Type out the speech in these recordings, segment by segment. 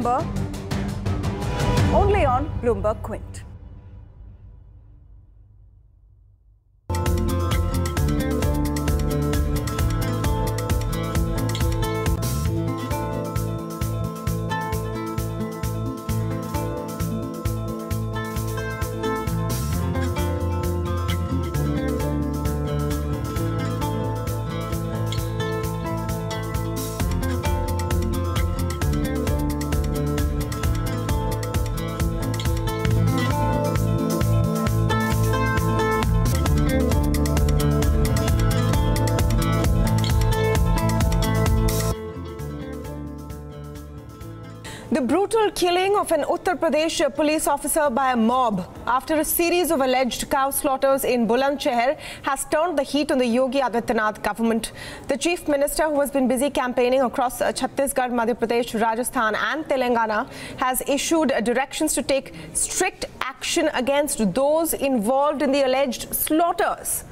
November, only on Bloomberg Quint. The brutal killing of an Uttar Pradesh police officer by a mob after a series of alleged cow slaughters in Bulandshahr has turned the heat on the Yogi Adityanath government. The chief minister, who has been busy campaigning across Chhattisgarh, Madhya Pradesh, Rajasthan and Telangana, has issued directions to take strict action against those involved in the alleged slaughters.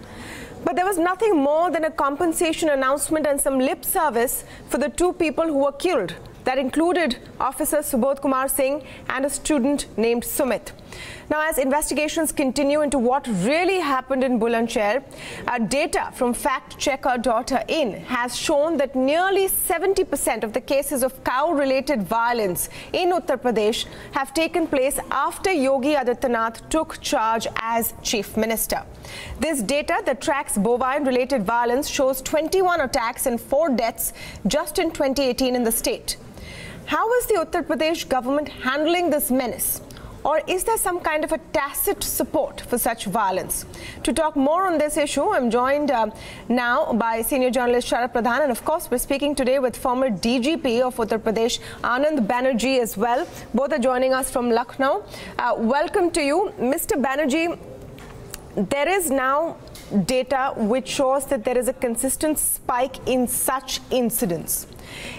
But there was nothing more than a compensation announcement and some lip service for the two people who were killed. That included Officer Subodh Kumar Singh and a student named Sumit. Now, as investigations continue into what really happened in Bulandshahr, data from factchecker.in has shown that nearly 70% of the cases of cow-related violence in Uttar Pradesh have taken place after Yogi Adityanath took charge as chief minister. This data that tracks bovine-related violence shows 21 attacks and 4 deaths just in 2018 in the state. How is the Uttar Pradesh government handling this menace? Or is there some kind of a tacit support for such violence? To talk more on this issue, I'm joined now by senior journalist Sharat Pradhan, and of course we're speaking today with former DGP of Uttar Pradesh, Anand Banerjee as well. Both are joining us from Lucknow. Welcome to you. Mr. Banerjee, there is now data which shows that there is a consistent spike in such incidents.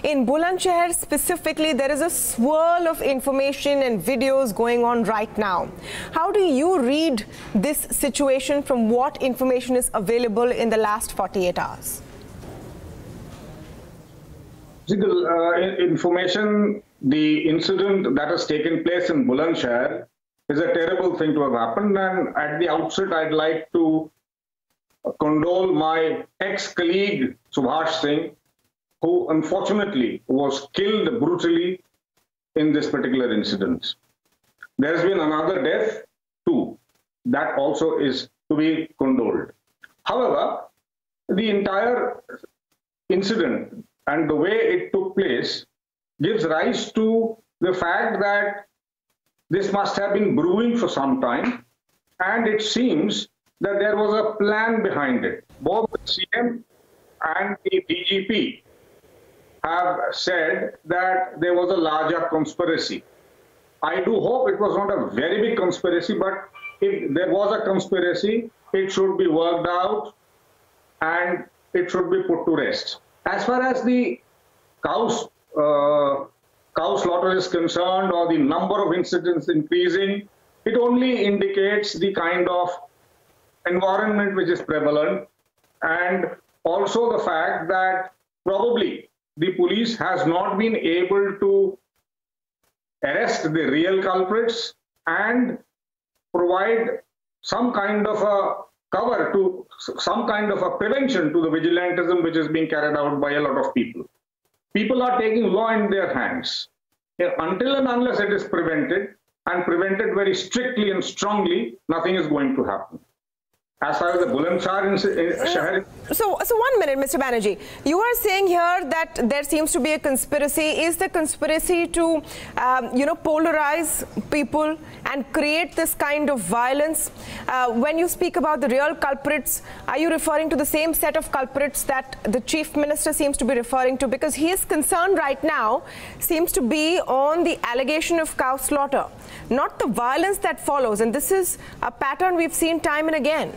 In Bulandshahr specifically, there is a swirl of information and videos going on right now. How do you read this situation from what information is available in the last 48 hours? Information, the incident that has taken place in Bulandshahr is a terrible thing to have happened. And at the outset, I'd like to condole my ex-colleague Subhash Singh, who unfortunately was killed brutally in this particular incident. There has been another death too. That also is to be condoled. However, the entire incident and the way it took place gives rise to the fact that this must have been brewing for some time, and it seems that there was a plan behind it. Both the CM and the DGP have said that there was a larger conspiracy. I do hope it was not a very big conspiracy, but if there was a conspiracy, it should be worked out and it should be put to rest. As far as the cow slaughter is concerned, or the number of incidents increasing, it only indicates the kind of environment which is prevalent, and also the fact that probably the police has not been able to arrest the real culprits and provide some kind of a cover to some kind of a prevention to the vigilantism which is being carried out by a lot of people. People are taking law in their hands. Until and unless it is prevented, and prevented very strictly and strongly, nothing is going to happen. As far as the Bulandshahr So 1 minute, Mr. Banerjee. You are saying here that there seems to be a conspiracy. Is the conspiracy to, polarize people and create this kind of violence? When you speak about the real culprits, are you referring to the same set of culprits that the chief minister seems to be referring to? Because his concern right now seems to be on the allegation of cow slaughter, not the violence that follows. And this is a pattern we've seen time and again.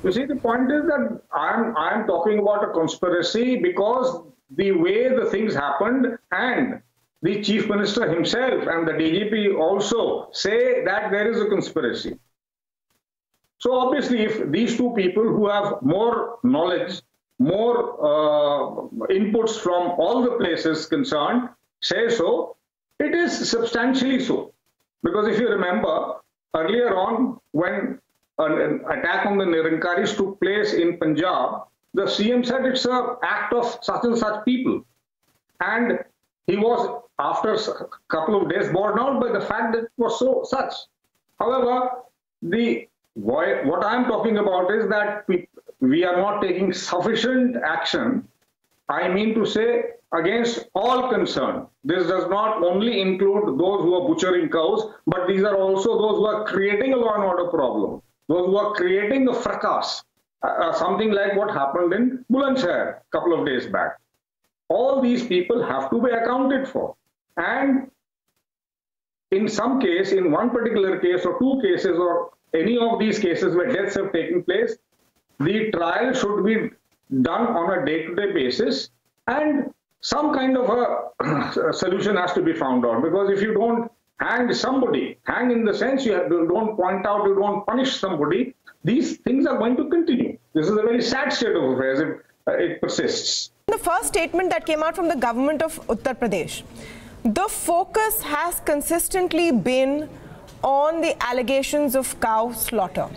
You see, the point is that I'm talking about a conspiracy because the way the things happened, and the chief minister himself and the DGP also say that there is a conspiracy. So obviously, if these two people who have more knowledge more inputs from all the places concerned say so, it is substantially so. Because if you remember, earlier on, when an attack on the Nirankaris took place in Punjab, the CM said it's an act of such and such people. And he was, after a couple of days, borne out by the fact that it was such. However, what I'm talking about is that we are not taking sufficient action, I mean to say, against all concerned. This does not only include those who are butchering cows, but these are also those who are creating a law and order problem, those who are creating a fracas, something like what happened in Bulandshahr a couple of days back. All these people have to be accounted for. And in some case, in one particular case or two cases or any of these cases where deaths have taken place, the trial should be done on a day-to-day basis, and some kind of a solution has to be found out. Because if you don't hang somebody, hang in the sense you don't point out, you don't punish somebody, these things are going to continue. This is a very sad state of affairs if it persists. The first statement that came out from the government of Uttar Pradesh, the focus has consistently been on the allegations of cow slaughter.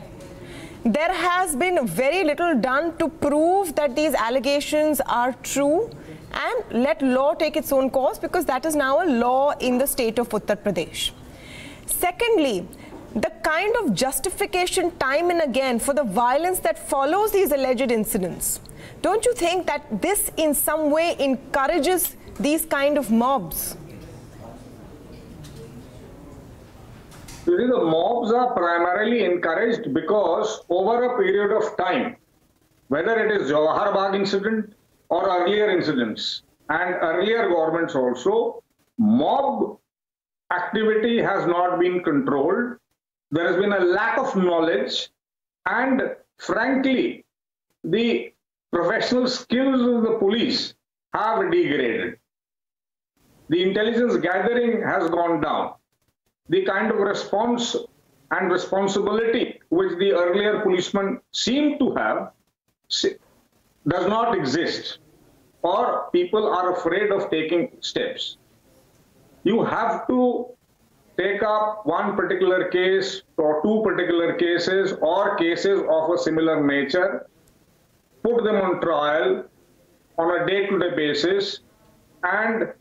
There has been very little done to prove that these allegations are true and let law take its own course, because that is now a law in the state of Uttar Pradesh. Secondly, the kind of justification time and again for the violence that follows these alleged incidents, don't you think that this in some way encourages these kind of mobs? You see, the mobs are primarily encouraged because over a period of time, whether it is Jawahar Bagh incident or earlier incidents and earlier governments also, mob activity has not been controlled. There has been a lack of knowledge, and frankly, the professional skills of the police have degraded. The intelligence gathering has gone down. The kind of response and responsibility which the earlier policemen seemed to have does not exist, or people are afraid of taking steps. You have to take up one particular case or two particular cases or cases of a similar nature, put them on trial on a day-to-day basis, and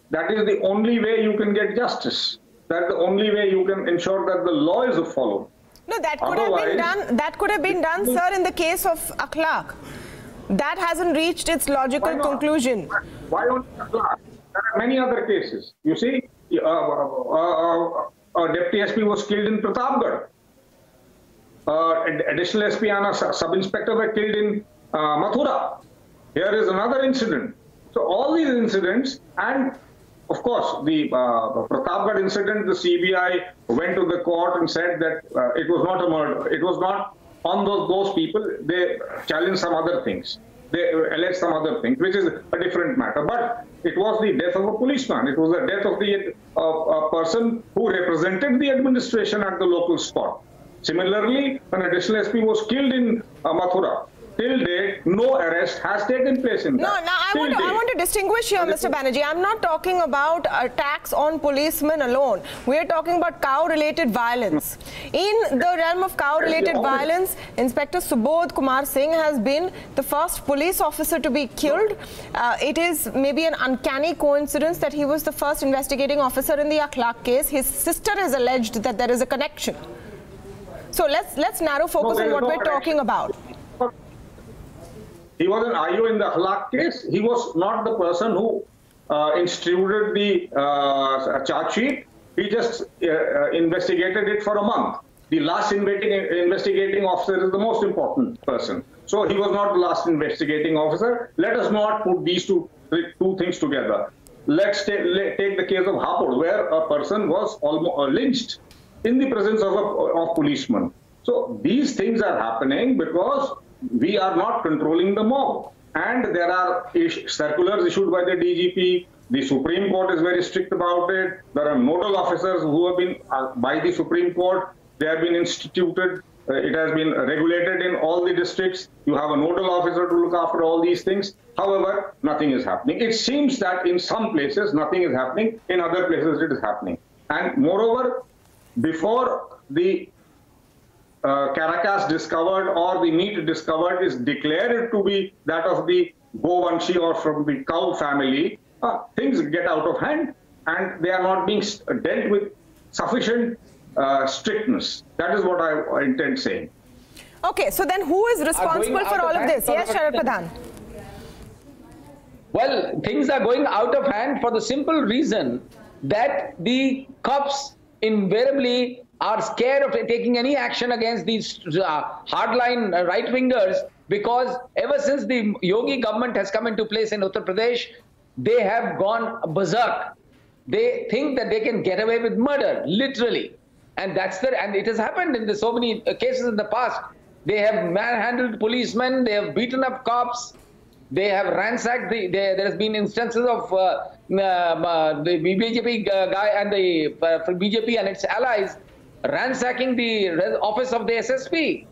that is the only way you can get justice. That's the only way you can ensure that the law is followed. No, that could have been done. That could have been done, sir, in the case of Akhlaq. That hasn't reached its logical conclusion. Why only Akhlaq? There are many other cases. You see, a deputy SP was killed in Pratapgarh. Additional SP and a sub-inspector were killed in Mathura. Here is another incident. So all these incidents, and of course, the Pratapgarh incident, the CBI went to the court and said that it was not a murder. It was not on those people. They challenged some other things. They alleged some other things, which is a different matter. But it was the death of a policeman. It was the death of a person who represented the administration at the local spot. Similarly, an additional SP was killed in Mathura. Till date, no arrest has taken place in that. No, I want to distinguish here, Mr. Banerjee. I'm not talking about attacks on policemen alone. We're talking about cow-related violence. In the realm of cow-related violence, Inspector Subodh Kumar Singh has been the first police officer to be killed. It is maybe an uncanny coincidence that he was the first investigating officer in the Akhlaq case. His sister has alleged that there is a connection. So let's narrow focus on what we're talking about. He was an IO in the Akhlaq case. He was not the person who instituted the charge sheet. He just investigated it for a month. The last investigating officer is the most important person. So he was not the last investigating officer. Let us not put these two things together. Let's take the case of Hapur, where a person was almost lynched in the presence of a policeman. So these things are happening because we are not controlling the mob. And there are circulars issued by the DGP. The Supreme Court is very strict about it. There are nodal officers who have been, by the Supreme Court, they have been instituted It has been regulated in all the districts. You have a nodal officer to look after all these things. However, nothing is happening. It seems that in some places nothing is happening, in other places it is happening. And moreover, before the carcass discovered or the meat discovered is declared to be that of the Bulandshahr or from the cow family, things get out of hand and they are not being dealt with sufficient strictness. That is what I intend saying. Okay, so then who is responsible for all of this? Yes, Sharat Pradhan. Well, things are going out of hand for the simple reason that the cops invariably are scared of taking any action against these hardline right-wingers, because ever since the Yogi government has come into place in Uttar Pradesh, they have gone berserk. They think that they can get away with murder, literally. And and it has happened in so many cases in the past. They have manhandled policemen, they have beaten up cops, they have ransacked there has been instances of the BJP guy and the BJP and its allies ransacking the office of the SSP.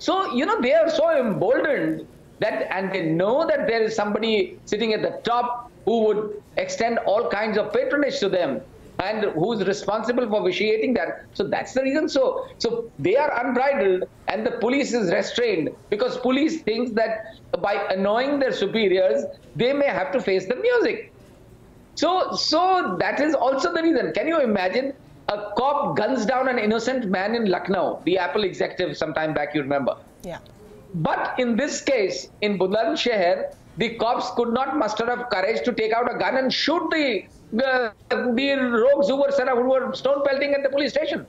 So, you know, they are so emboldened that, and they know that there is somebody sitting at the top who would extend all kinds of patronage to them and who is responsible for vitiating that. So that's the reason. So they are unbridled and the police is restrained, because police thinks that by annoying their superiors, they may have to face the music. So that is also the reason. Can you imagine? A cop guns down an innocent man in Lucknow, the Apple executive sometime back, you remember. Yeah. But in this case, in Bulandshahr, the cops could not muster up courage to take out a gun and shoot the rogues who were stone pelting at the police station.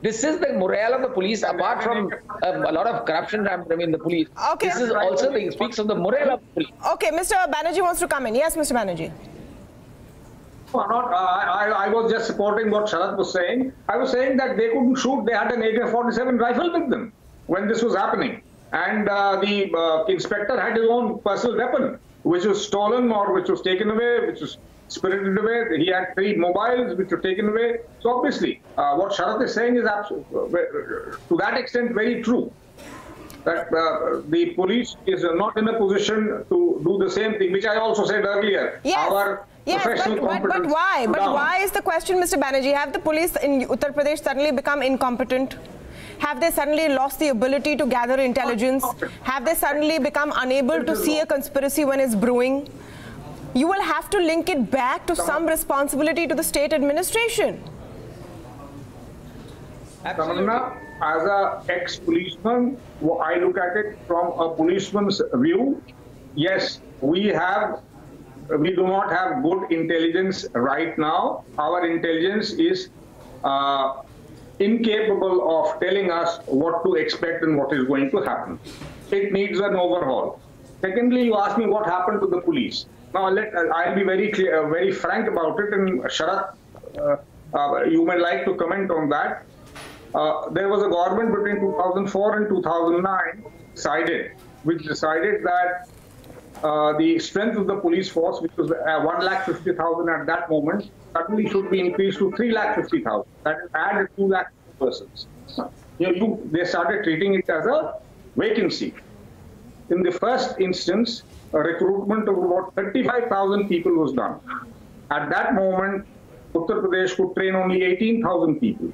This is the morale of the police, apart from a lot of corruption in the police. Okay. This is also speaks of the morale of the police. Okay, Mr. Banerjee wants to come in. Yes, Mr. Banerjee. I was just supporting what Sharat was saying. I was saying that they couldn't shoot. They had an AK-47 rifle with them when this was happening. And the inspector had his own personal weapon, which was stolen or which was taken away, which was spirited away. He had 3 mobiles which were taken away. So obviously, what Sharat is saying is to that extent very true. That the police is not in a position to do the same thing, which I also said earlier. Yes. But why? But why is the question, Mr. Banerjee? Have the police in Uttar Pradesh suddenly become incompetent? Have they suddenly lost the ability to gather intelligence? Have they suddenly become unable to see a conspiracy when it's brewing? You will have to link it back to some responsibility to the state administration. Tamanna, as an ex-policeman, I look at it from a policeman's view. Yes, we do not have good intelligence right now. Our intelligence is incapable of telling us what to expect and what is going to happen. It needs an overhaul. Secondly, you asked me what happened to the police. Now, I'll be very clear, very frank about it, and Sharat, you may like to comment on that. There was a government between 2004 and 2009 which decided that the strength of the police force, which was 1,50,000 at that moment, suddenly should be increased to 3,50,000. That is, add 2 lakh persons. They started treating it as a vacancy. In the first instance, a recruitment of about 35,000 people was done. At that moment, Uttar Pradesh could train only 18,000 people.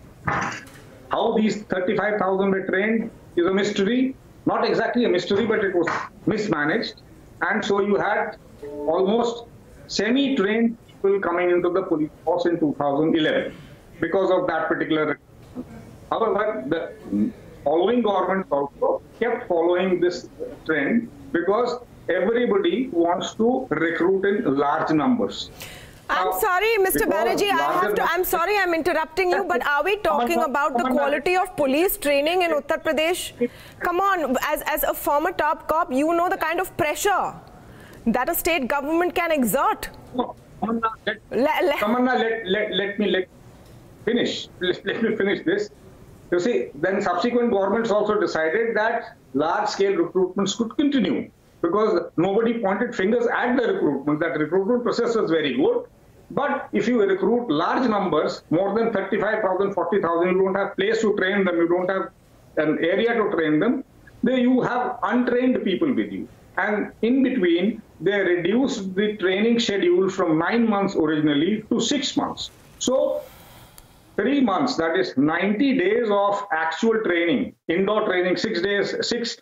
How these 35,000 were trained is a mystery. Not exactly a mystery, but it was mismanaged. And so you had almost semi-trained people coming into the police force in 2011 because of that particular. However, the following governments also kept following this trend because everybody wants to recruit in large numbers. I'm sorry, Mr. Banerjee, I'm sorry I'm interrupting you, but are we talking about the quality of police training in Uttar Pradesh? Come on, as a former top cop, you know the kind of pressure that a state government can exert. Tamanna, let me finish. Let me finish this. You see, then subsequent governments also decided that large-scale recruitments could continue because nobody pointed fingers at the recruitment. That recruitment process was very good. But if you recruit large numbers, more than 35,000, 40,000, you don't have place to train them. You don't have an area to train them, then you have untrained people with you. And in between, they reduced the training schedule from 9 months originally to 6 months. So 3 months, that is 90 days of actual training, indoor training, 6 days, 6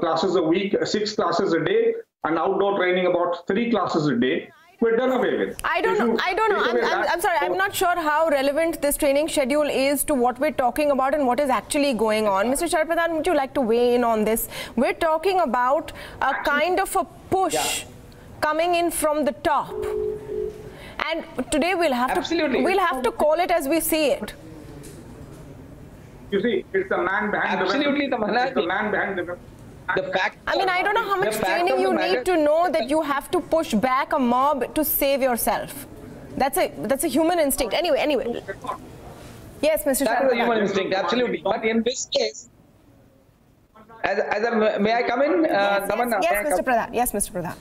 classes a week, 6 classes a day, and outdoor training about 3 classes a day. We're done away with. I don't know. I'm sorry. I'm not sure how relevant this training schedule is to what we're talking about and what is actually going on. Mr. Sharat Pradhan, would you like to weigh in on this? We're talking about a kind of a push coming in from the top. And today we'll have to call it as we see it. You see, it's the man behind the man behind the I mean, I don't know how much training you need to know that you have to push back a mob to save yourself. That's a human instinct. Anyway. Yes, Mr. Sharat. That is a human instinct, absolutely. But in this case, may I come in? Yes, Mr. Pradhan. Yes, Mr. Pradhan.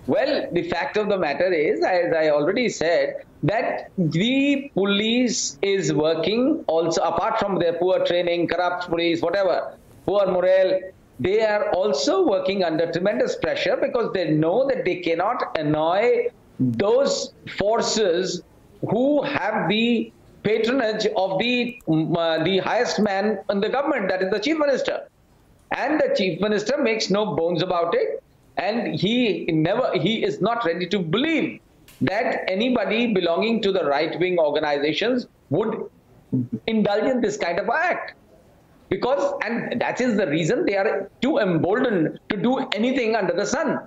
Well, the fact of the matter is, as I already said, that the police is working also, apart from their poor training, corrupt police, whatever, poor morale, they are also working under tremendous pressure because they know that they cannot annoy those forces who have the patronage of the highest man in the government, that is the Chief Minister. And the Chief Minister makes no bones about it. And he is not ready to believe that anybody belonging to the right-wing organizations would indulge in this kind of act. And that is the reason they are too emboldened to do anything under the sun,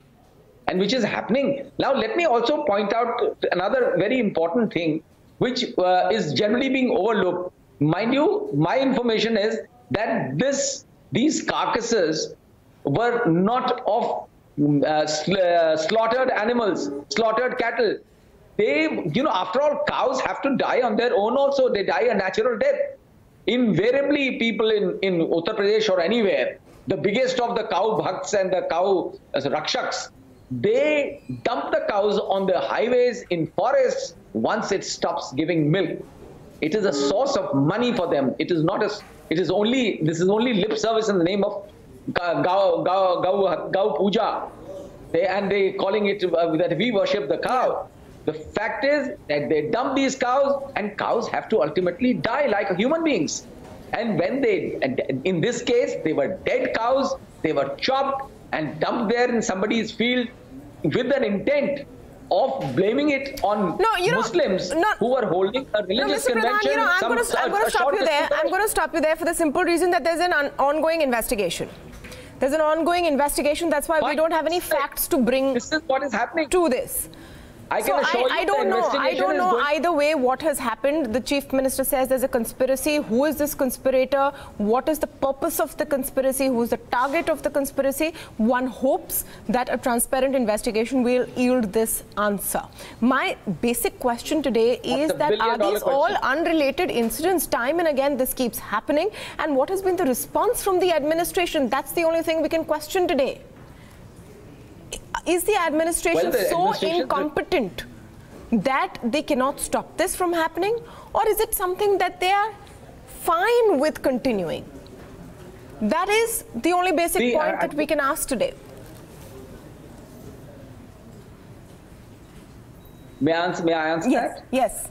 and which is happening. Now, let me also point out another very important thing, which is generally being overlooked. Mind you, my information is that these carcasses were not of slaughtered animals, slaughtered cattle. After all, cows have to die on their own also. They die a natural death. Invariably, people in Uttar Pradesh or anywhere, the biggest of the cow bhakts and the cow rakshaks, they dump the cows on the highways, in forests, once it stops giving milk. It is a source of money for them. This is only lip service in the name of Gau Puja. They calling it that we worship the cow. The fact is that they dump these cows, and cows have to ultimately die like human beings. And in this case, they were dead cows, they were chopped and dumped there in somebody's field with an intent of blaming it on Muslims who were holding a religious convention. I'm going to stop you there. I'm going to stop you there for the simple reason that there's an ongoing investigation. There's an ongoing investigation. That's why we don't have any facts to bring. This is what is happening to this. I don't know either way what has happened. The Chief Minister says there's a conspiracy. Who is this conspirator? What is the purpose of the conspiracy? Who is the target of the conspiracy? One hopes that a transparent investigation will yield this answer. My basic question today is that are these all unrelated incidents? Time and again this keeps happening. And what has been the response from the administration? That's the only thing we can question today. Is the administration so incompetent that they cannot stop this from happening? Or is it something that they are fine with continuing? That is the only basic point that we can ask today. May I answer that? Yes.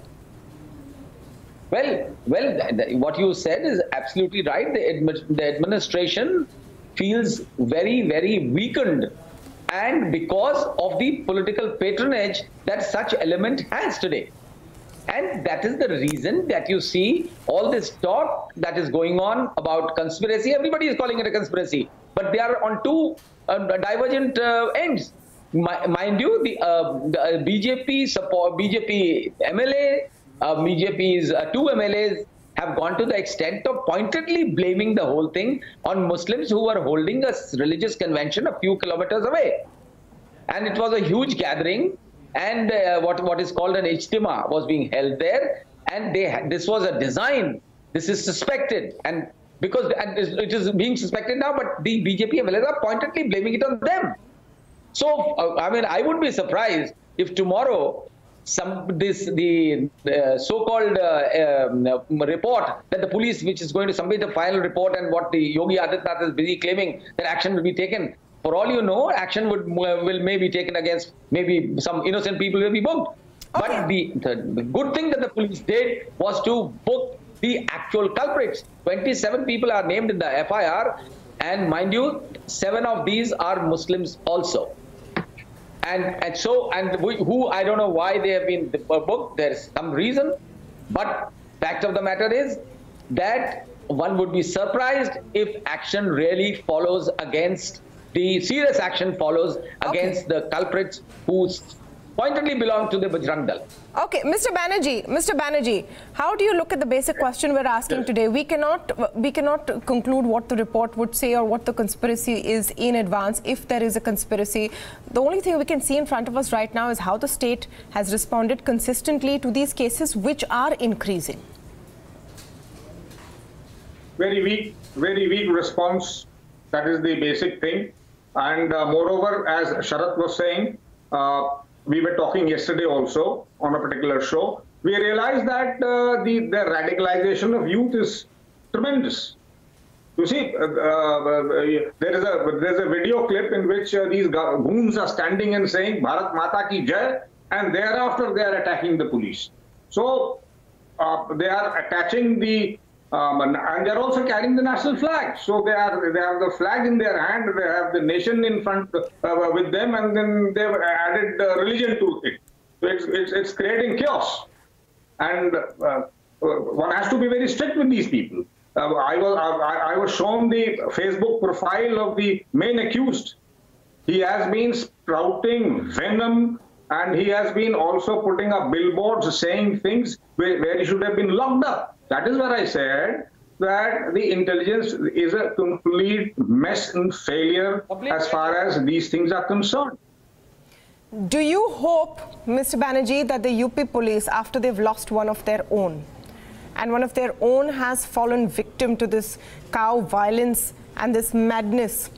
Well, what you said is absolutely right. The administration feels very, very weakened, and because of the political patronage that such element has today. And that is the reason that you see all this talk that is going on about conspiracy. Everybody is calling it a conspiracy, but they are on two divergent ends. Mind you, the BJP MLA, BJP's two MLAs have gone to the extent of pointedly blaming the whole thing on Muslims who were holding a religious convention a few kilometers away. And it was a huge gathering, and what is called an ijtima was being held there, and this was a design. This is suspected, and it is being suspected now, but the BJP MLAs are pointedly blaming it on them. So, I mean, I would be surprised if tomorrow the so-called report that the police, which is going to submit the final report, and what the Yogi Adityanath is busy claiming that action will be taken. For all you know, action will may be taken against, maybe some innocent people will be booked. Okay. But the good thing that the police did was to book the actual culprits. 27 people are named in the FIR, and mind you, 7 of these are Muslims also. Who I don't know why they have been booked. There's some reason, but fact of the matter is that one would be surprised if action really follows against serious action follows against the culprits who pointedly belong to the Bajrang Dal. Okay, Mr. Banerjee, how do you look at the basic question we're asking today? We cannot conclude what the report would say or what the conspiracy is in advance, if there is a conspiracy. The only thing we can see in front of us right now is how the state has responded consistently to these cases, which are increasing. Very weak response. That is the basic thing. And moreover, as Sharat was saying, we were talking yesterday also on a particular show, we realized that the radicalization of youth is tremendous. You see, there's a video clip in which these goons are standing and saying Bharat Mata ki Jai, and thereafter they are attacking the police. So they are attaching the and they are also carrying the national flag. So they have the flag in their hand, they have the nation in front with them, and then they've added religion to it. So it's creating chaos. And one has to be very strict with these people. I was shown the Facebook profile of the main accused. He has been sprouting venom, and he has been also putting up billboards saying things where he should have been locked up. That is where I said that the intelligence is a complete mess and failure as far as these things are concerned. Do you hope, Mr. Banerjee, that the UP police, after they've lost one of their own, and one of their own has fallen victim to this cow violence and this madness,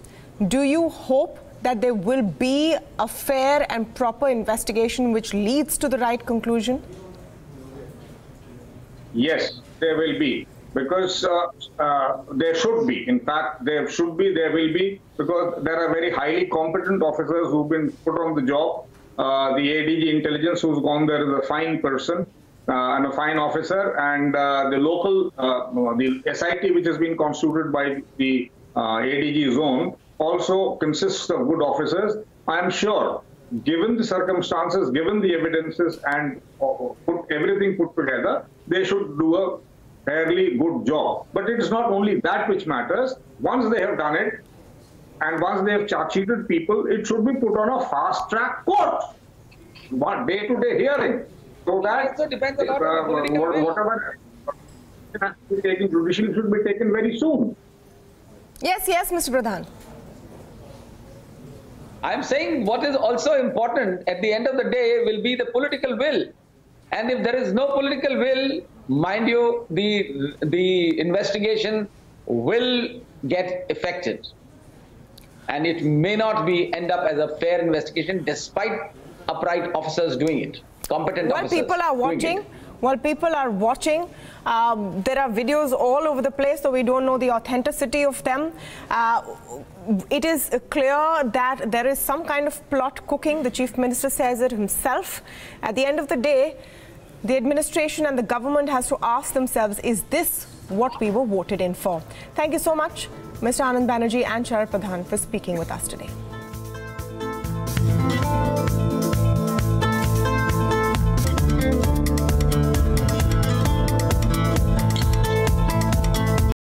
do you hope that there will be a fair and proper investigation which leads to the right conclusion? Yes, there will be, because there should be. In fact, there should be, there will be, because there are very highly competent officers who've been put on the job. The ADG intelligence who's gone there is a fine person and a fine officer, and the local, the SIT which has been constituted by the ADG zone also consists of good officers. I'm sure, given the circumstances, given the evidences, and everything put together, they should do a fairly good job. But it is not only that which matters. Once they have done it, and once they have charge-sheeted people, it should be put on a fast-track court, day-to-day hearing, so that whatever has to be taken judicially should be taken very soon. Yes, Mr. Pradhan. I'm saying what is also important at the end of the day will be the political will. And if there is no political will, mind you, the investigation will get affected. And it may not end up as a fair investigation despite upright officers doing it, competent officers. While people are watching, there are videos all over the place, so we don't know the authenticity of them. It is clear that there is some kind of plot cooking. The Chief Minister says it himself. At the end of the day, the administration and the government has to ask themselves, is this what we were voted in for? Thank you so much, Mr. Anand Banerjee and Sharat Pradhan, for speaking with us today.